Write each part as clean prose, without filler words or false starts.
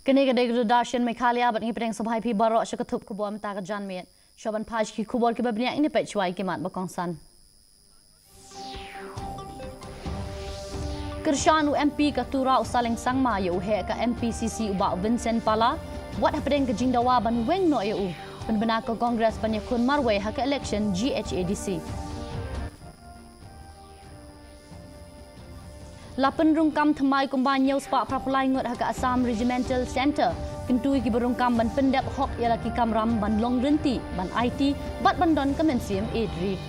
Kini kadai Darshan Meghalaya bat ngi pedeng sabhai phi barok syakatup ku bom ta ka jan met. Shoban paj ki kubol ki babniak ini pech wai ki mat bakongsan. Kershanu MP Katura usaling sangma ya uhe ka MPCC uba Vincent Pala wat hapedeng ke jingdawa ban weng no ya u. Penbena ke Kongres banyakun marwai hak election GHADC. Lapan rungkam thamai kumban nyau spak prapulai ngot hak Assam Regimental Center. Kentui ki berungkam ban pendep hok ialah ki kamram ban long renti ban IT bat bandon kemensiam edri.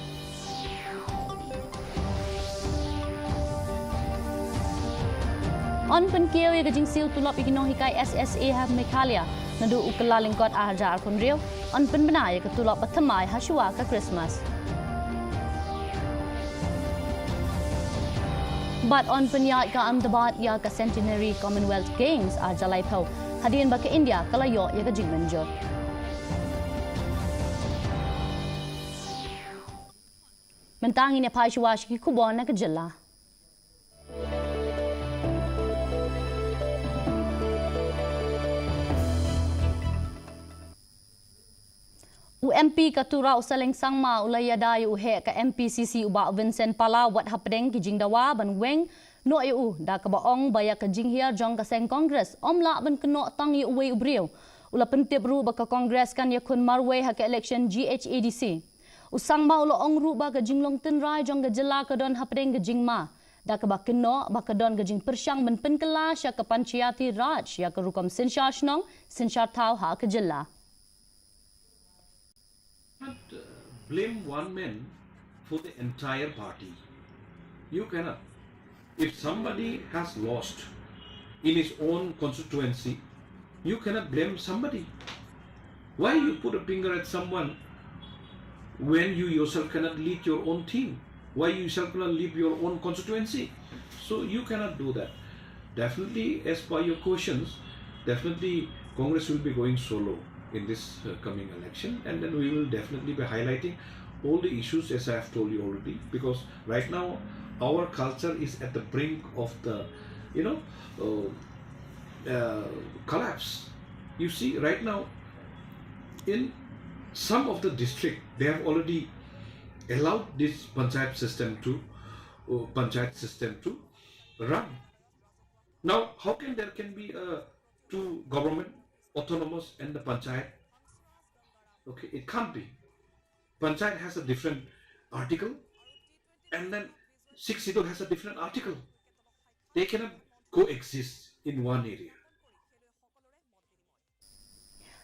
On penkiau ya gajing sil tulap ikinong hikai SSA ha Meghalaya nadu ukala lingkot ajar kun riau on penbena ya ketulap bathamai hasua ka Christmas. But on penyat ka Ahmedabad ya ka Centenary Commonwealth Games ajalai pau hadirin ba ke India kalayo ya gajing menjot. Mentang ini pai shuash ki kubon na kejela. UMP Katura usaling sangma ulaya dai uhe ka MPCC uba Vincent Pala wat hapdeng ki jingdawa ban weng no eu da ka baong baya ka jinghia jong ka seng Kongres omla ban keno tang yu we ubriu ula pentip ru ba ka Kongres kan yakun marwe ha ka election GHADC usangma ulo ong ru ba ka jinglong tenrai jong ka jela ka don hapdeng ka jingma da ka ba keno ba ka don ka jing persyang ban penkela sya ka panchayati raj ya ka rukom sinshar shnong sinshar tau ha ka jela. Not blame one man for the entire party. You cannot. If somebody has lost in his own constituency, you cannot blame somebody. Why you put a finger at someone when you yourself cannot lead your own team? Why you yourself cannot lead your own constituency? So you cannot do that. Definitely, as per your questions, definitely Congress will be going solo in this coming election, and then we will definitely be highlighting all the issues as I have told you already, because right now our culture is at the brink of the collapse. You see, right now in some of the district they have already allowed this panchayat system to run. Now how can there can be two government, autonomous and the panchayat? Okay, it can't be. Panchayat has a different article and then 6 schedule has a different article. They cannot coexist in one area.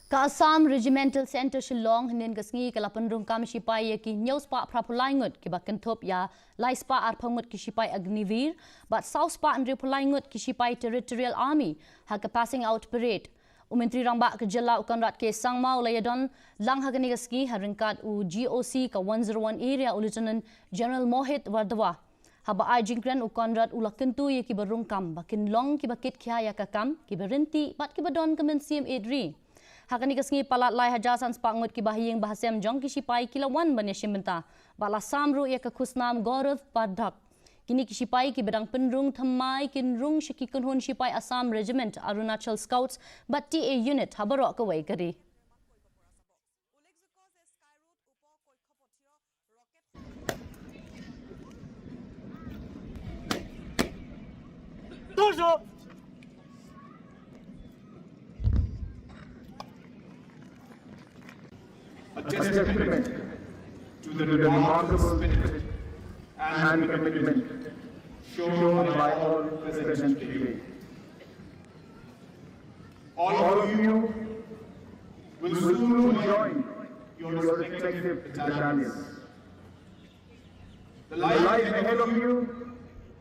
Ka Assam Regimental Center Shillong hinin kasngi kalapan rungkam sipai ki news pa prapulai ngut ki bakan top ya lai spa arpangut ki sipai Agnivir but South Spa and repulai ngut ki sipai Territorial Army ha ka passing out parade. Umentri ramba ke jela ukanrat ke sangma ulayadon lang hagani kasngi haringkat u GOC ka 101 area Lieutenant General Mohit Wardwa. Haba ai jingkran ukanrat ulakentu ye ki berungkam bakin long ki bakit kya ya kakam ki berhenti bat ki badon kemensiam edri. Hakani kasngi palat lai hajasan spangut ki bahiyeng bahasem jong ki sipai kilawan banya shimenta bala samru ya ka kusnam Gaurav Padak. Kini ki sipai ki bedang penrung thamai kinrung shiki kunhun sipai Assam Regiment Arunachal Scouts bat TA unit habarok ka wai kari. A testament to the remarkable spirit and commitment shown by all present today. All of you will soon join your respective battalions. The life ahead of you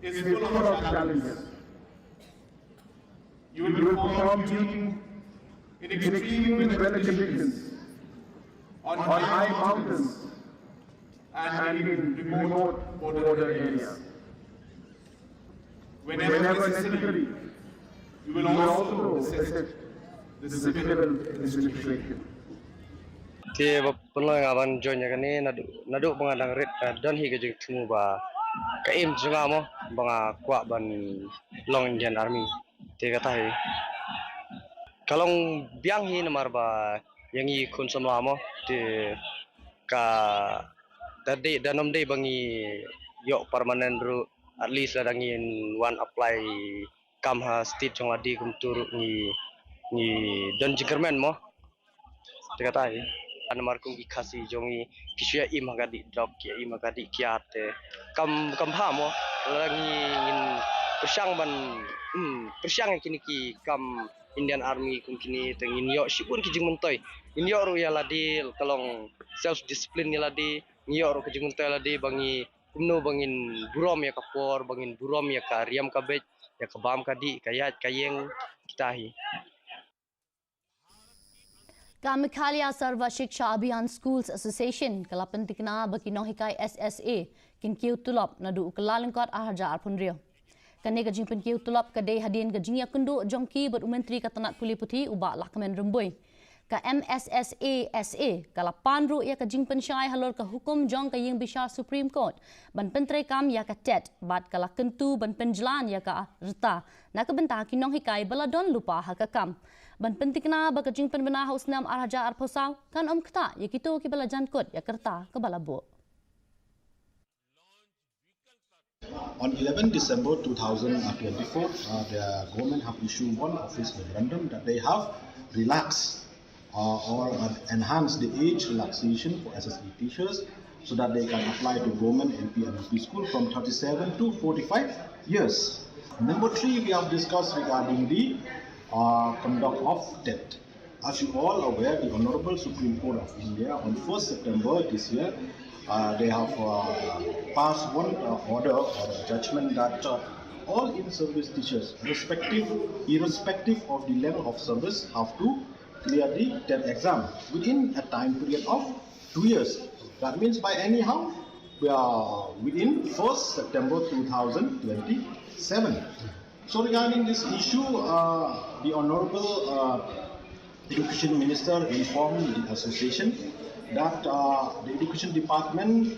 is full of challenges. You will perform duty in extreme weather conditions, on high mountains and in remote border areas. Whenever necessary, you will also assist the civil administration. Ti penlang aban jonya kani nadu pengadang red don hi gajing tumu ba kaim juga mo banga kwa ban long Indian Army ti kata hi kalong biang hi namar ba yang i kun samlamo di ka tadi danom dei bangi yo permanen ru at least ladangin one apply kam ha state jong adi kum turu ni don jigermen mo dikatai anamar kum Khasi jongi kisya im hagadi drop kia im hagadi kiate kam ha mo langi ngin persyang kini ki kam Indian Army kum kini tengin yo sibun ki jingmuntoy in yo ru ya ladi kalong self discipline ya ladi yo ru ki jingmuntoy ladi bangi kumno bangin burom ya kapor bangin burom ya kariam kabej ya kabam kadi kayat kayeng kitahi Ka MEGHALAYA Sarva Shiksha Abhiyan Schools Association kalapan tikna bakinong hikai SSA kin kiu tulop nadu kelalengkot aharja arpunrio. Kane ka jingpen kiu tulop ka dei hadin ka jingya kundu jongki ber umentri ka tanat puli puti ubak lakmen remboi. Ka MSSA SA kalapan ru ya ka jingpen syai halor ka hukum jong ka ying bishar Supreme Court ban pentre kam ya ka tet bat kala kentu ban penjelan ya ka reta na ka benta kinong hikai baladon lupa ha ka kam. Ban pentikna baka jingpen bena haus nam arhaja arposau kan kta yakito ki bala jankot ya kerta ke bala bo. On 11 December 2024, the government have issued one office memorandum that they have relaxed or enhanced the age relaxation for SSE teachers so that they can apply to government LP and LP school from 37 to 45 years. Number 3, we have discussed regarding the conduct of debt. As you all aware, the Honorable Supreme Court of India on 1st September this year, they have passed one order or a judgment that all in-service teachers, irrespective of the level of service, have to clear the debt exam within a time period of 2 years. That means by anyhow, we are within 1st September 2027. So regarding this issue, the Honorable Education Minister informed the association that the Education Department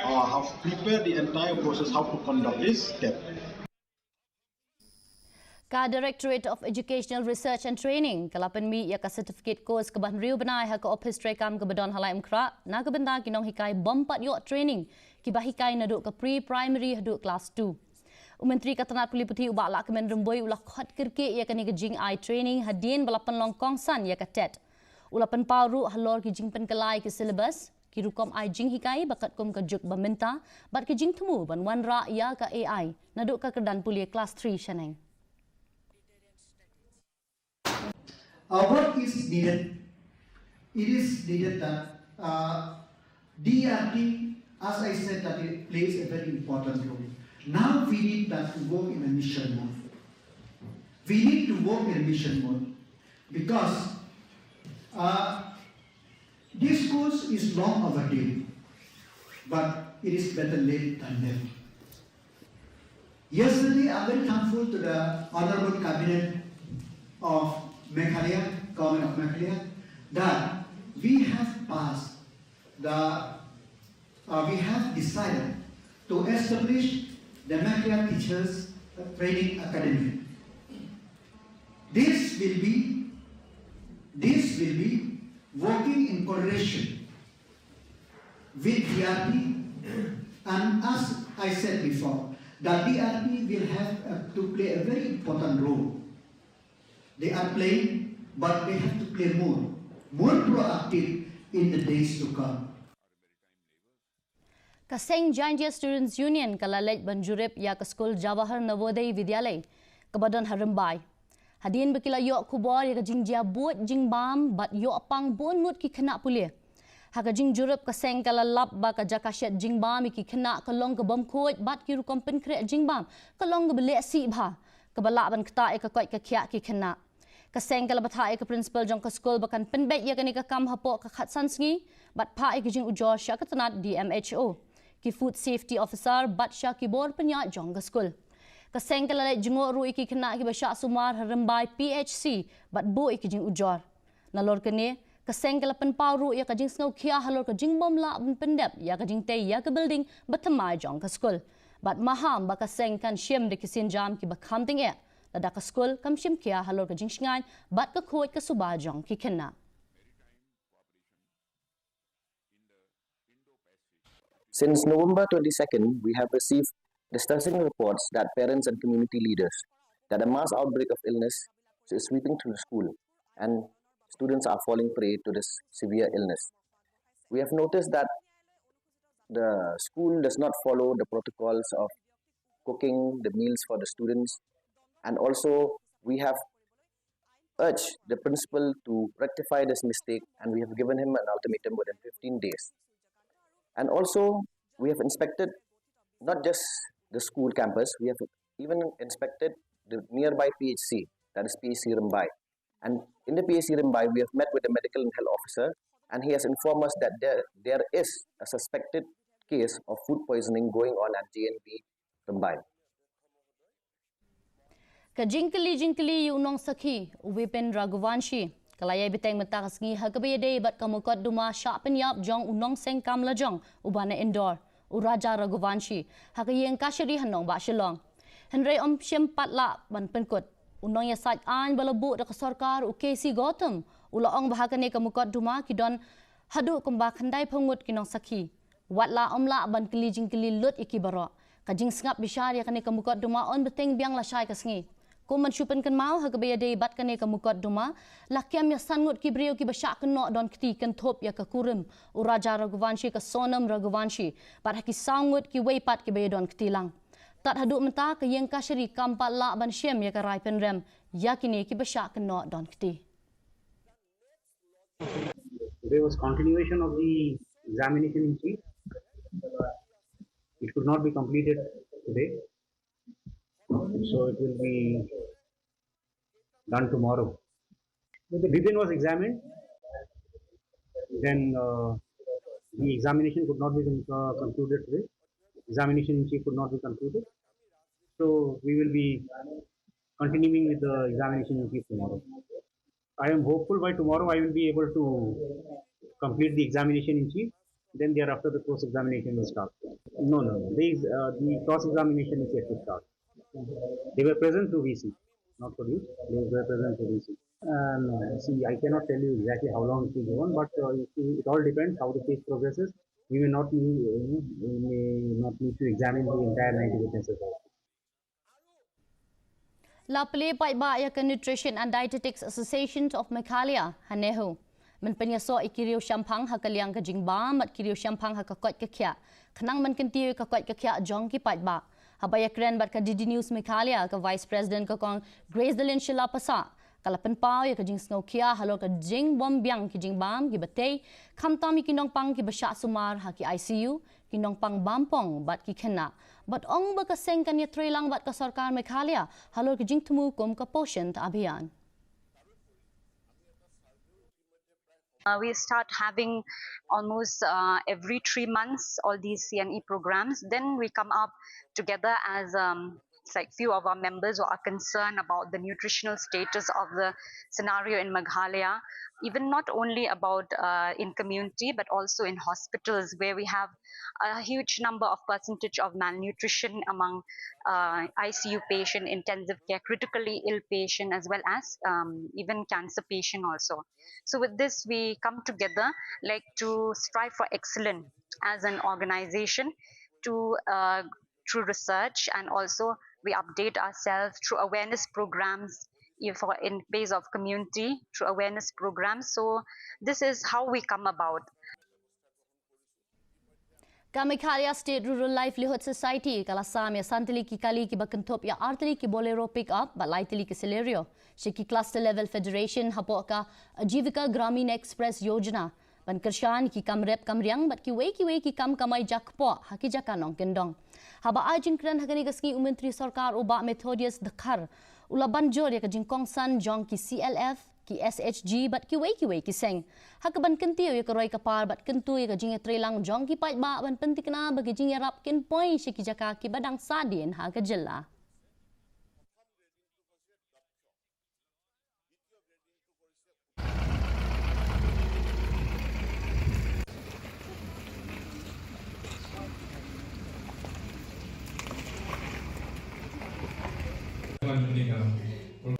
have prepared the entire process how to conduct this step. Ka Directorate of Educational Research and Training kalapan mi ya ka certificate course ke ban riu benai ha ka office trekam ke badon halai mkra na ke benda kinong hikai bompat yo training ki bahikai na duk ke pre-primary haduk class 2. Menteri Katanat Puli Putih ubak lak kemen remboi ulah khot kirke ya kani ke jing ai training hadien balapan long kongsan ya ka tet. Ulapan pauru halor ki jing pen kelai ke syllabus ki rukom ai jing hikai bakat kom ka juk baminta bat ki jing temu ban wan ra ya ka AI naduk ka kedan puli class 3 shaneng. What is needed? It is needed that DRT, as I said, that it plays a very important role. Now we need that to work in a mission mode. We need to work in a mission mode because this course is long overdue, but it is better late than never. Yesterday, I'm very thankful to the Honorable Cabinet of MEGHALAYA, Government of MEGHALAYA, that we have passed we have decided to establish the MEGHALAYA Teachers Training Academy. This will be working in coordination with DRT, and as I said before, that DRT will have to play a very important role. They are playing, but they have to play more proactive in the days to come. Kaseng Janjia Students Union kalalej banjurip ya ke skul Jawahar Navodaya Vidyalay kebadan Harimbai. Hadin bekila yok kubor ya ke jingjia buat jingbam bat yok pang bon mut ki kena pulia. Haka jing jurup kaseng kalalap ba ka jakasyat jingbam ki kena kalong ke bom koj bat ki rukom penkret jingbam kalong ke belek si bha kebalak ban keta ya ke koj ke kiak ki kena. Kaseng kalabata ya ke principal jong ke skul bakan penbek ya ke ni ke kam hapok ke khatsan sengi bat pa ya ke jing ujor syak ketenat DMHO. Ki food safety officer bat syak ki bor penyat jong ke skul. Kaseng kalalek jengok ru iki kena ki basyak sumar Harimbai PHC bat bu iki jing ujor. Nalor kene kaseng kalapan pauru ya ka jing sengau kia halor ka jing bom la ben pendep ya ka jing tei ya ke building batemai jong ke skul. Bat maham ba kaseng kan syem de kisin jam ki bakam ting e. lada ka skul kam shim kia halor ka jing shngai bat ka khoi ka subajong ki khenna. Since November 22nd, we have received distressing reports that parents and community leaders that a mass outbreak of illness is sweeping through the school and students are falling prey to this severe illness. We have noticed that the school does not follow the protocols of cooking the meals for the students, and also we have urged the principal to rectify this mistake, and we have given him an ultimatum within 15 days. And also, we have inspected not just the school campus, we have even inspected the nearby PHC, that is PHC Rimbai. And in the PHC Rimbai, we have met with the medical and health officer, and he has informed us that there is a suspected case of food poisoning going on at JNB Rimbai. Ka jingkali unong sakhi Uwipen Raghuvanshi kalaya biteng matakas ngi hagabede bat kamukot duma sya penyap jong unong seng kamla jong ubana indoor uraja Raghuvanshi hakayeng kashiri hanong ba shilong henry om shem patla ban penkut unong ya sat an balabu da sarkar ukesi gotam ulaong bahakane kamukot duma kidon hadu kumba khandai phangut kinong sakhi watla omla ban kali jingkali lut ikibaro kajing sngap bishar ya kane kamukot duma on beteng biang la syai kasngi Kuman syupen kan mau hagabaya day bat kane kamukot duma lakiam ya sangut kibriyo ki basyak keno don kti kan thop ya kakurim uraja Raghuvanshi ka sonam Raghuvanshi bat haki sangut ki weipat ki baya don kti lang tat haduk menta ka yeng kashiri kampat la ban syem ya ka rai penrem yakini ki basyak keno don kti. There was continuation of the examination in chief. It could not be completed today. So it will be done tomorrow. When the Bipin was examined, then the examination could not be concluded today. Examination in chief could not be concluded. So we will be continuing with the examination in chief tomorrow. I am hopeful by tomorrow I will be able to complete the examination in chief. Then thereafter the cross examination will start. No. The cross examination is yet to start. They were present to VC, not for you. They were present to VC. See, I cannot tell you exactly how long it will go on, but it all depends how the case progresses. We may not need to examine the entire 90 witnesses. La play by ya ka Nutrition and Dietetics Association of MEGHALAYA hanehu. Man penyaso ikiriu syampang hakaliang ka jingbam mat kiriu syampang hakakot ka kya. Kanang man kentiu kakot ka kya jong ki pat ba. Habaya kren bat ka DD News MEGHALAYA ka Vice President ka kong Grace Dalin Shila Pasa. Kalapan pao ya ka jing snow kia halo ka jing bom biang ki jing bam ki batay. Kamtam kinong pang ki basya sumar ha ki ICU. Kinong pang bampong bat ki kena. Bat ong ba kaseng kanya trelang bat ka sarkar MEGHALAYA halo ka jing tumukum ka posyon ta abhiyan. We start having almost every 3 months all these CNE programs. Then we come up together as like few of our members who are concerned about the nutritional status of the scenario in MEGHALAYA, even not only about in community but also in hospitals where we have a huge number of percentage of malnutrition among ICU patient, intensive care, critically ill patient, as well as even cancer patient also. So with this we come together like to strive for excellence as an organization to through research, and also we update ourselves through awareness programs in base of community through awareness programs. So this is how we come about. MEGHALAYA State Rural Livelihood Society kalasam ya santili ki kali ki bakentop ya artili ki bolero pick up but laitili ki celerio shiki cluster level federation hapoka Ajivika Gramin Express Yojana ban kershan ki kam rep kam riang bat ki wei ki kam kamai jakpo haki jakanong kendong haba ajin kran hagani gasngi umentri sarkar uba Methodius Dakar ula banjor ya ka jingkong san jong ki CLF ki SHG bat ki wei ki seng hakaban kentiu ya karoi kapar bat kentu ya jing trelang jong ki pai ba ban pentikna bagi jing rap ken point shiki jaka ki badang sadin ha ka jella.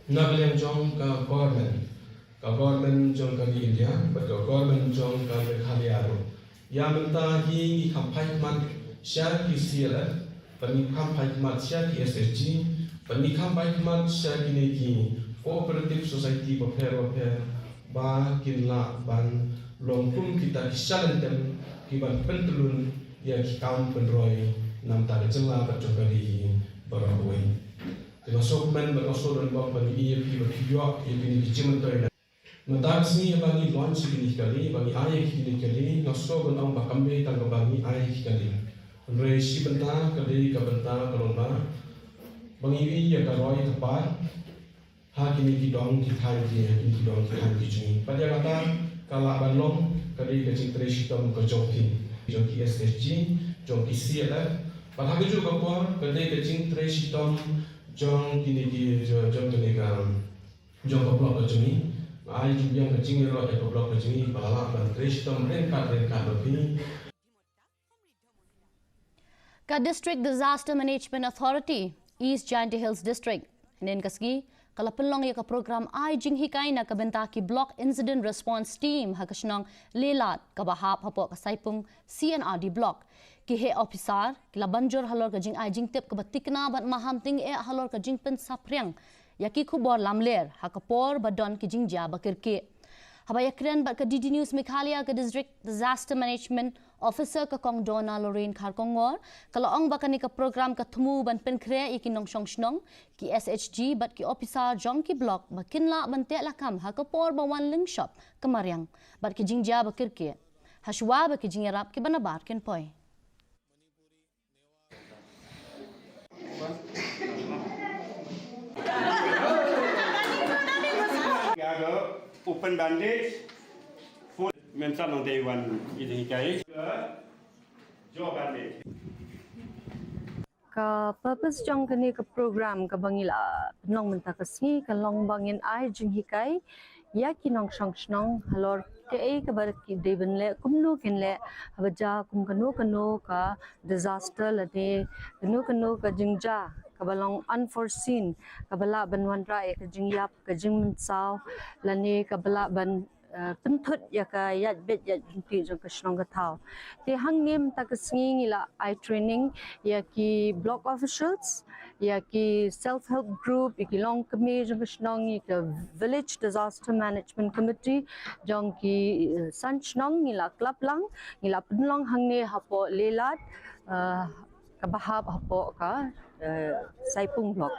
Nabilang jong ka government jong ka di India, but ka government jong ka Meghalaya. Ya menta hi kampai mat share ki sila, pani kampai mat share ki SSG, pani kampai mat share ki neki cooperative society paper ba kinla ban longkum kita kisalentem ki ban pentulun ya ki kaum penroy nam ta jela ba jogari barawai. Termasuk men berasal dari bang EAP berkiok ini dicementai. Mentas ni bagi launch ini kali bagi ayah ini kali naso benang bakambe tangga bagi ayah kali. Resi bentang kali ke bentang kalomba bagi ini ya karoi tepat. Hak ini kidong kitai dia ini kidong kitai kijungi. Pada kata kalau balong kali ke cintresi tom ke joki SSG joki CLF. Pada juga kuat kali ke cintresi tom jong kini jong kini jong keblok kecuni, ayah juga yang kecing ni roh keblok kecuni, balak bantri sistem rengkat lebih. Ka District Disaster Management Authority, East Giant Hills District, nen kasgi kalau pelong ya ka program ai jing hikai na kabentaki Block Incident Response Team hakasnong lelat kabahap hapo kasaipung CNRD block. Kihe officer kila banjur halor ka jing ai jing tip ka batikna bat maham ting halor ka jing pen sapriang yaki khubor lamler hakapor badon ki jing ja bakirke habaya kren bat ka DD News Meghalaya ka District Disaster Management Officer ka Kong Donna Lorraine Kharkongor kalau ong bakani ka program ka thumu ban pen kre ikinong shongshnong ki SHG bat ki officer jong ki block makinla ban te lakam hakapor bawan ling shop kamariang bat ki jing ja bakirke hashwa ba ki jing rap ki banabar ken poi. Open bandage, full mention on day one in the jaw bandage. Ka purpose jong kani ka program ka bangila nong menta kasngi ka long bangin ai jing hikai ya kinong shongshnong halor te ka bar ki deben le kumnu kin le habaja kum kanu ka disaster la de kanu ka jingja kabalong unforeseen kabala ban wanra ka jingyap ka jing saw lani kabala ban pentut ya ka yat bet ya jinti jong ka shnong ka thau te hangnem ta ka sngi la I training ya ki block officials ya ki self help group ki long kami jong ka shnong ki village disaster management committee jong ki san shnong la club lang la penlong hangne hapo lelat kabahap hapo ka Saipung block.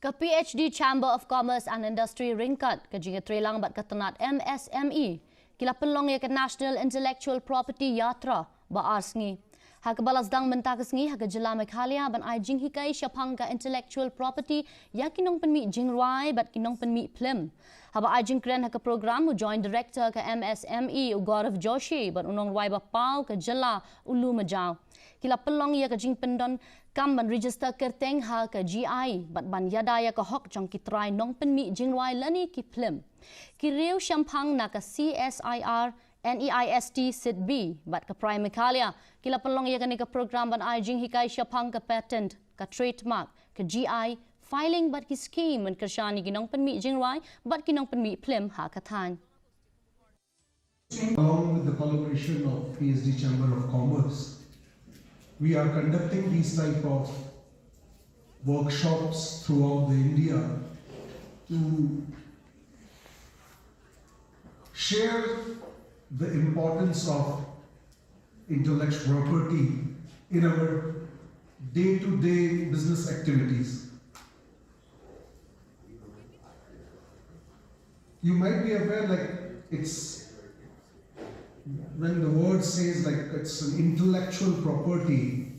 Ka PhD Chamber of Commerce and Industry ringkat ka jinga trelang bat katanat MSME kila pelong ya ka National Intellectual Property Yatra ba arsngi ha ka balas dang menta kasngi ha ka jila Meghalaya ban ai jing hikai syapang ka intellectual property ya kinong penmi jingrai bat kinong penmi plim ha ba ai jing kren ha ka program mu joint director ka MSME Gaurav Joshi ban unong wai ba pau ka jila ulu majau kila pelong ya ka jing pendon kam ban register kerteng ha ka GI bat ban yada ya ka hok jong ki try nong penmi jingwai lani ki plim ki reu shampang na ka CSIR NEIST sit B bat ka prime Meghalaya kila pelong ya ka ni ka program ban ai jing hikai shampang ka patent ka trademark ka GI filing bat ki scheme man kershani ki nong penmi jingwai bat ki nong penmi plim ha ka than. Along with the collaboration of PSD Chamber of Commerce, we are conducting these type of workshops throughout India to share the importance of intellectual property in our day-to-day business activities. You might be aware, like, it's when the word says like it's an intellectual property,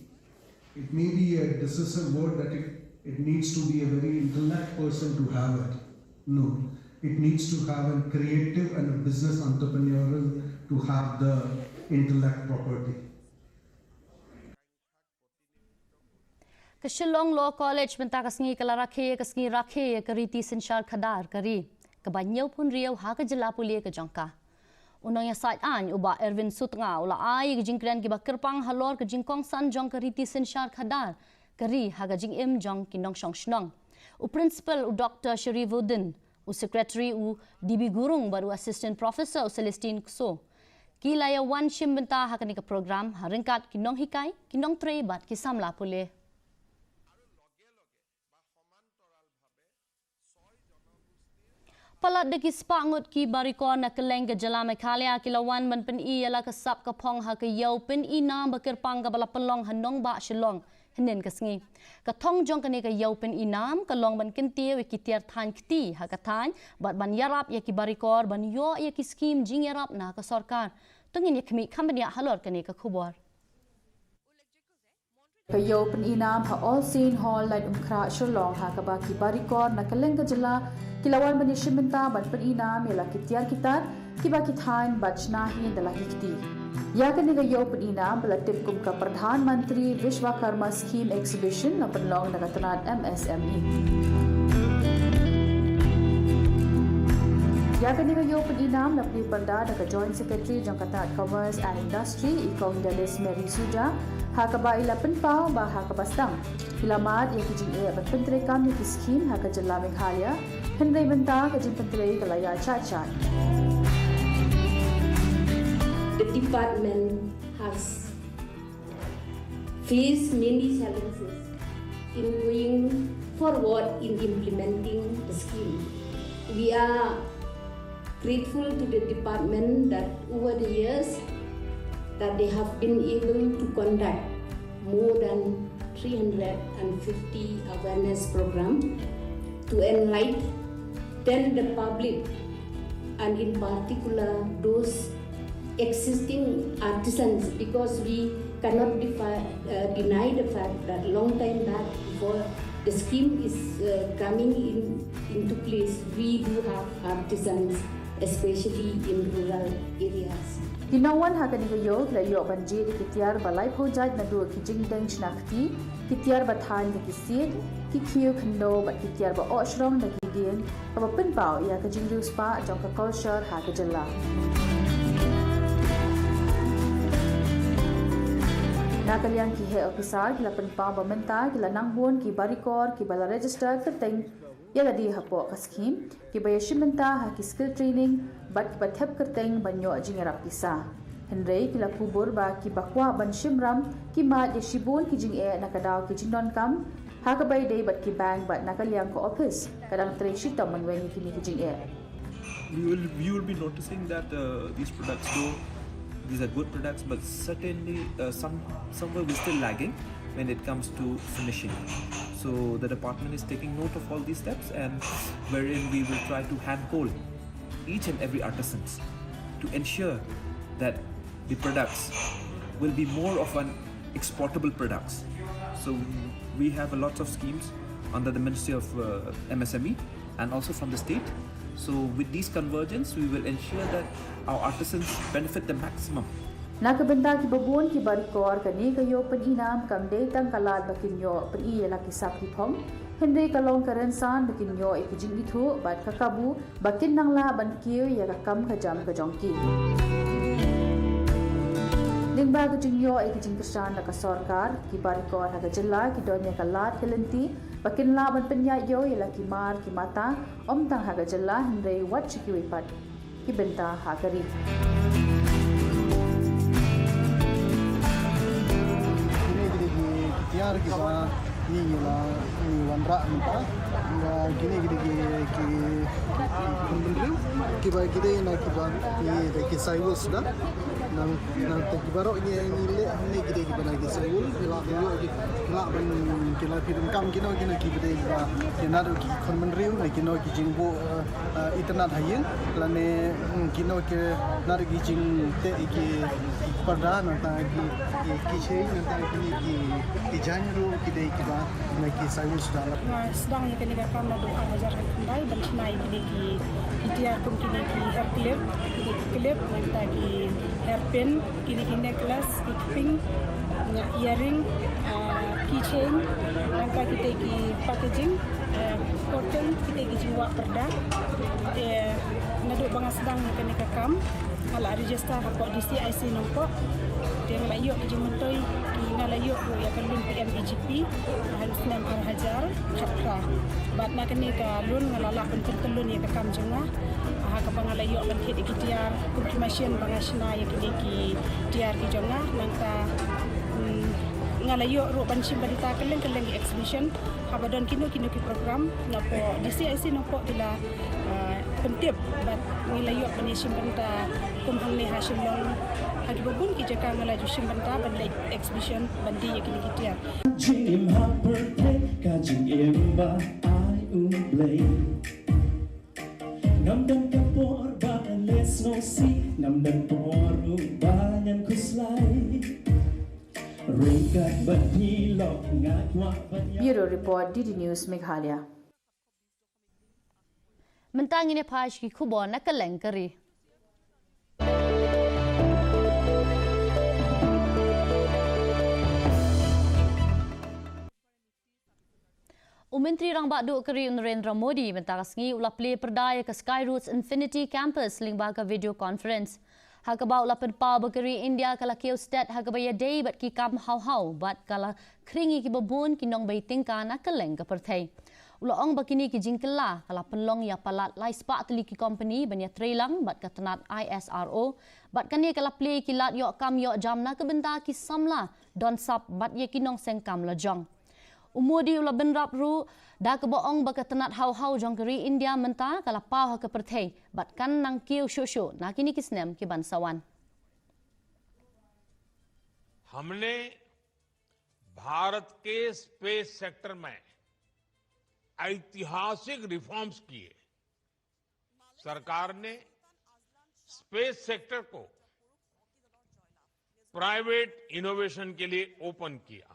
it may be a decisive word that it needs to be a very intellect person to have it. No, it needs to have a creative and a business entrepreneurial to have the intellect property. Ka Shillong Law College benta kasngi kala rakhe kasngi rakhe kariti sinshar khadar kari ka banyau pun riau ha ka jela pulie ka jangka unang ya sait an uba Erwin Sutnga ula ai ka jingkren ki bakirpang halor ka jingkong san jong kariti sinshar khadar kari haga jing im jong kinong shong shnong. U principal u Dr. Sharifuddin, u secretary u DB Gurung baru assistant professor u Celestine Kuso. Kilaya wan shim benta hakani ka program haringkat kinong hikai, kinong tre bat kisamla pule. Palat deki spangut ki barikon na keleng ke jala Meghalaya kilawan man pen I yala kesap kapong ha ke yau pen I nam bakir pang ka bala pelong hanong ba shilong henen kasngi. Katong jong kani ka yau pen I nam kalong ban kentie we kitiar than kti ha ka than bat ban yarap ya ki barikor ban yo ya ki skim jing yarap na ka sarkar. Tungin ya kami company halor kani ka khubor. Kayo pen inam ha all scene hall light umkra sholong ha kabaki barikor na kaleng jala kilawan bani shimenta ban pen inam yala kitiar kitar kibaki thain bachna hi dala hikti ya kani kayo pen inam bala tip kum ka pradhan mantri vishwakarma scheme exhibition na penlong na katanat MSME ya kani kayo pen inam na pri parda na joint secretary jang katanat commerce and industry ikong dalis Mary Suja Hakaba ila penpau ba hakabastang. Ilamat yang kijing ban pentre kami ki scheme haka jala Meghalaya. Hendai benta kijing pentre kalaya chat-chat. The department has faced many challenges in going forward in implementing the scheme. We are grateful to the department that over the years that they have been able to conduct more than 350 awareness programs to enlighten the public and in particular those existing artisans, because we cannot deny the fact that long time back before the scheme is coming into place, we do have artisans, especially in rural areas. Ginawan hakani kayo layo banji di kitiar balai project na dua kijing deng chnakti kitiar bathan de kisit kikiu khndo bat kitiar ba oshrong na kidien kaba penpau ya kijing ruspa jong ka culture ha ka jala nakalian ki he officer kila penpau ba menta kila nangbon ki barikor ki bala register keteng ya di hapo ka scheme ki ba yashimenta ha ki skill training bat bathep kerteng banyo jingarap isa henrei kila kubur ba ki bakwa ban shimram ki ma de shibul ki jing e nakadaw ki jindon kam ha ka bai dei bat ki bank bat nakaliang ko office kadang treshi taman wengi ki ki jing e you will be noticing that these products though these are good products but certainly somewhere we're still lagging when it comes to finishing. So the department is taking note of all these steps and wherein we will try to handhold each and every artisan to ensure that the products will be more of an exportable products. So we have a lot of schemes under the Ministry of MSME and also from the state. So with these convergence, we will ensure that our artisans benefit the maximum. Nakabenta ki babon ki barikor kani kayo paninam kamde tang kalat bakinyo pani laki sakti phom Hindi kalong karensan bakin yo ikijing itu bat kakabu bakin nang la ban kiyo ya kakam kajam kajongki. Lingba kajing yo ikijing kesan naka sorkar ki barikor haga jela ki donya kalat kelenti bakin la ban penya yo ya laki mar ki mata om tang haga jela hindi wat chiki wipat ki benta hagari. Tiar kita ni wanra minta gini ki kumbendri ki ba kita na ki ba ni ki saywul sudah nang ki baro ni le ni ki ba ki saywul ila ki la ban ki la pirum kam ki no ki ba ki na ki kumbendri ni ki no ki jingbo itna thayin la ne ki no ki na ki jing te ki pada na ta ki chei na ta ki janru ki dei ki ba na ki saywul sudah sedang ni kini kam na do ajar kembali dan senai kini ki dia kum kini ki hair clip minta ki hairpin kini necklace ki pink earring keychain langkah kita ki packaging Kotel kita jiwa perda naduk bangsa sedang kena kakam ala register hapok DCIC nombok dia ngalayo jimentoi ngalayo ya kalun PMEGP harus nem hajar khatra bat na kene ka lun ngalala pentelun ya kakam jengah ka bangalayo ban hit ikitiar confirmation bangasna ya kini ki tiar ki jengah langka ngalayo ro ban sim berita keleng exhibition habadon kino ki program napo DCIC napo ila pentip bat ngalayo ban sim berita kumhang ni hasil long hagi babun ki jaka ngalaju sim berita ban exhibition bandi ya kini kitia dream hopper ka jing emba ai play namdan kapor ba let's no see namdan por banyan kuslai Bureau Report DD News Meghalaya. Mentang ini pash ki kubon na kaleng kari. Menteri Rang Bakduk Keri Narendra Modi mentakasngi ulah play perdaya ke Skyroutes Infinity Campus lingbaga video conference. Hakabau lapan pa berkeri India kala keu stat hakabaya day bat ki kam hau bat kala kringi ki babun kinong bay tingka na keleng ke pertai. Ulaong bakini ki jingkela kala penlong ya palat lai spa teli ki company banya trailang bat katanat ISRO bat kani kala play ki lat yok kam yok jam na kebenta ki samla don sap bat ye kinong sengkam la jong. Umudi ula benrap ru da keboong bakatanat hau jong keri India menta kala pau ha ke pertai bat kan nang kiu shosho na kini kisnem ki bansawan. हमने भारत के space sector में ऐतिहासिक रिफॉर्म्स किए। सरकार ने space sector को private innovation के लिए ओपन किया।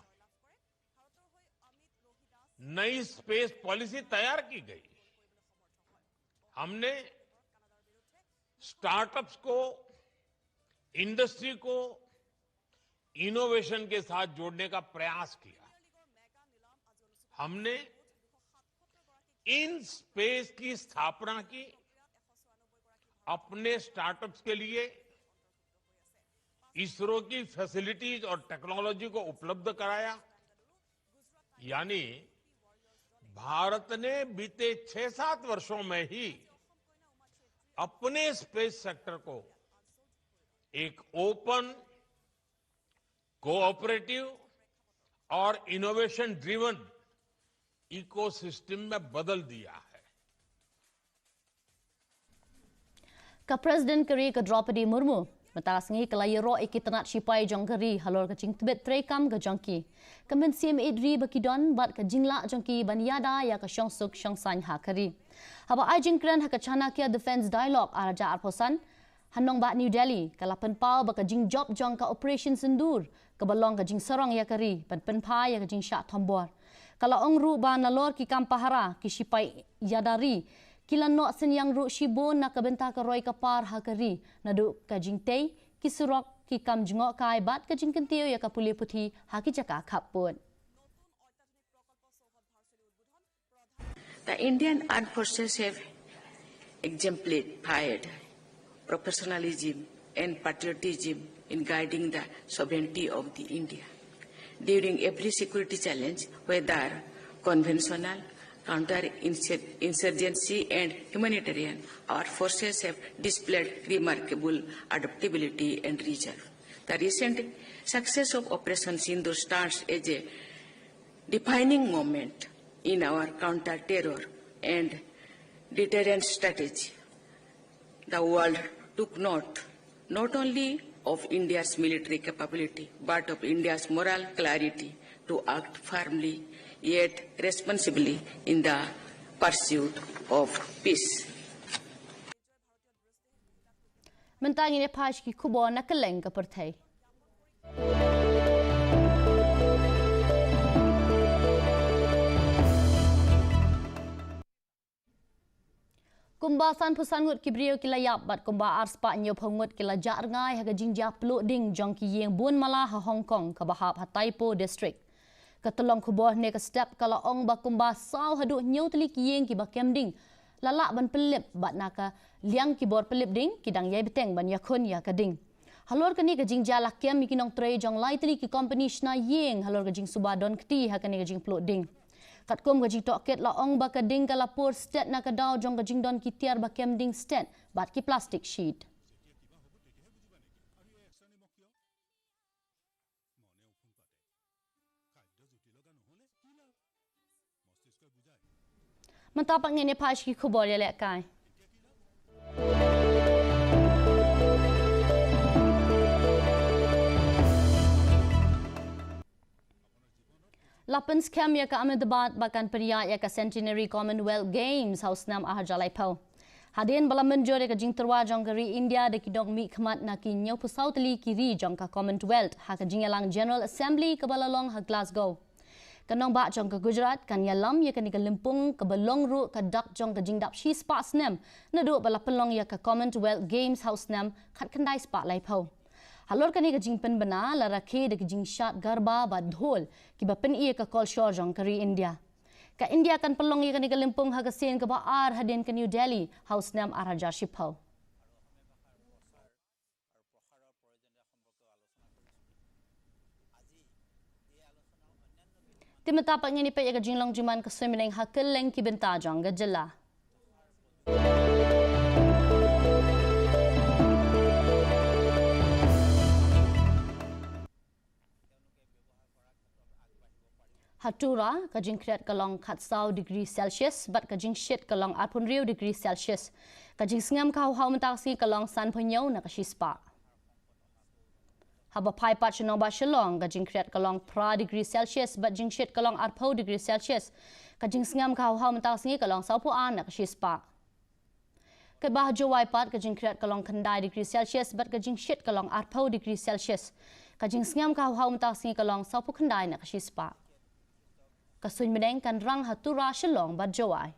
नई स्पेस पॉलिसी तैयार की गई। हमने स्टार्टअप्स को, इंडस्ट्री को इनोवेशन के साथ जोड़ने का प्रयास किया। हमने इन स्पेस की स्थापना की। अपने स्टार्टअप्स के लिए इसरो की फैसिलिटीज और टेक्नोलॉजी को उपलब्ध कराया। यानी भारत ने बीते 6-7 वर्षों में ही अपने स्पेस सेक्टर को एक ओपन, कोऑपरेटिव और इनोवेशन ड्रिवन इकोसिस्टम में बदल दिया है। Ka Presiden Keri ke Draupadi Murmu mentasngi kelayero ikitanat sipai jongkeri halor ke jing tibet trekam ke jongki. Kemen sim idri bakidon bat ke jingla jongki baniada ya ke syongsuk syongsan hakari. Haba ajing kren ha ke Chanakya Defense Dialogue araja arposan hanong bat New Delhi kalapen pau ba ke jing job jong ka operation sendur ke balong ke jing sorong ya keri pen pa ya ke jing syak tombor. Kalau ongru ba nalor ki kampahara ki sipai yadari kilan no senyang ru shibon na kabenta ka roy kapar hakari nadu ka jingtei ki surok ki kam jngok kai bat ka jingkentio ya ka puli puthi haki jaka khapun. The Indian Armed Forces have exemplified professionalism and patriotism in guiding the sovereignty of the India. During every security challenge, whether conventional, counter-insurgency and humanitarian, our forces have displayed remarkable adaptability and reserve. The recent success of Operation Sindoor stands as a defining moment in our counter-terror and deterrence strategy. The world took note not only of India's military capability, but of India's moral clarity to act firmly yet responsibly in the pursuit of peace. Mentang ini pash ki kubo na keleng ke pertai. Kumba san pusangut kibrio kila yap bat kumba arspa nyo phongut kila jar ngai ha jingja pluk ding jong ki yeng bun mala ha Hong Kong ka bahap ha Taipo district. Ketolong kubor ne ke step kalau ong bakumba sau hadu nyau teli kiyeng ki bakem ding. Lalak ban pelip bat naka liang kibor pelip ding kidang yai beteng ban yakun ya kading. Halor kani ke jing jala kem mikinong trei jong lai teli ki company shna yeng halor ke jing subadon kti ha kani ke jing plot ding. Kat kom ke jing toket la ong ba kading kalapur stet na kadau jong ke jing don ki tiar bakem ding stet bat ki plastic sheet. Mentapak ngene pash ki kubor ya lek kai. Lapan scam ya ka Ahmedabad bahkan periak ya ka Centenary Commonwealth Games haus nam ahar jalai pau. Hadin bala menjor ya ka jing terwa jong kari India de ki dong mi khmat na ki nyau pusau teli kiri jong ka Commonwealth ha ka jing yalang General Assembly ka bala long ha Glasgow. Kanong ba jong ke Gujarat kan yalam ya kan Limpung ke belong ru ke dak jong ke jingdap shi spa snem na do bala pelong ya ke Commonwealth Games house nem khat kendai spa lai pau. Halor kan ke jing pen bana la rakhe de ke jing shat garba ba dhol ki ba pen ia ke kol shor jong kari India. Ka India kan pelong ya kan Limpung ha ke sen ke ba ar hadin ke New Delhi house nem araja shi pau. Timatapak ngini pa ya jinglong jiman kasumineng hakeleng ki bentajong gajala. Hatura kajing kreat kalong 400 degree Celsius bat kajing shit kalong 8 degree Celsius. Kajing sengam kau mentasi kalong san penyau na kasispa. Haba pai pat chenong ba shalong kajing kreat kalong pra degree Celsius bat jing shit kalong 8 degree Celsius. Kajing sengam kau mentasi kalong 10 an na kasispa. Kebah jawai pat kajing kreat kalong kendai degree Celsius bat kajing shit kalong 8 degree Celsius. Kajing sengam kau mentasi kalong 10 kendai na kasispa. Kasun meneng kan rang hatura shalong bat jawai.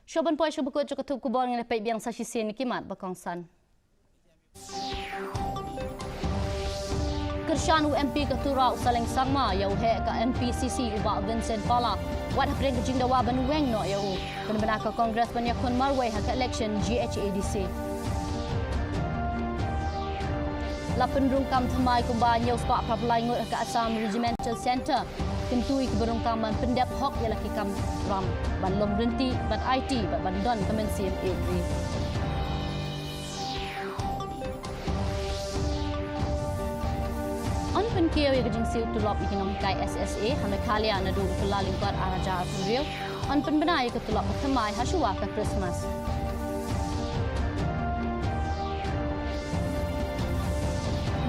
Shoban poy shobukut cukup kubor ngene pei biang sashi sen kimat bakongsan. Kershan UMP ketura usaleng sangma yau he ka MPCC uba Vincent Pala wat hapreng ke jingdawa ban weng no yau kun benaka kongres ban yakun marwai ha election GHADC. Lapan rungkam thamai kumba nyau spa prapulai ngut ka Assam Regimental Center kentui keberungkaman pendep hok ialah kikam ram ban long berhenti ban IT ban don kemensian agri. On penkio ya gejing siu tulop ikinom kai SSA MEGHALAYA nadu kula lingkar araja April on penbenai ke tulop thamai hasua ka Christmas.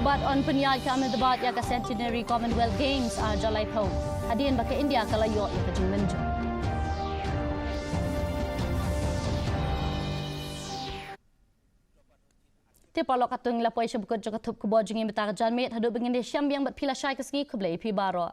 But on penyai ka Ahmedabad ya ka Centenary Commonwealth Games jalai pau. Hadin baka India kalayo ya ka jing menjo. Te palok atung lapoi syabukut jokatup kubo jingin betar janmet hadu bengin de syambiang bat pila syai kesengi kublai pi baro.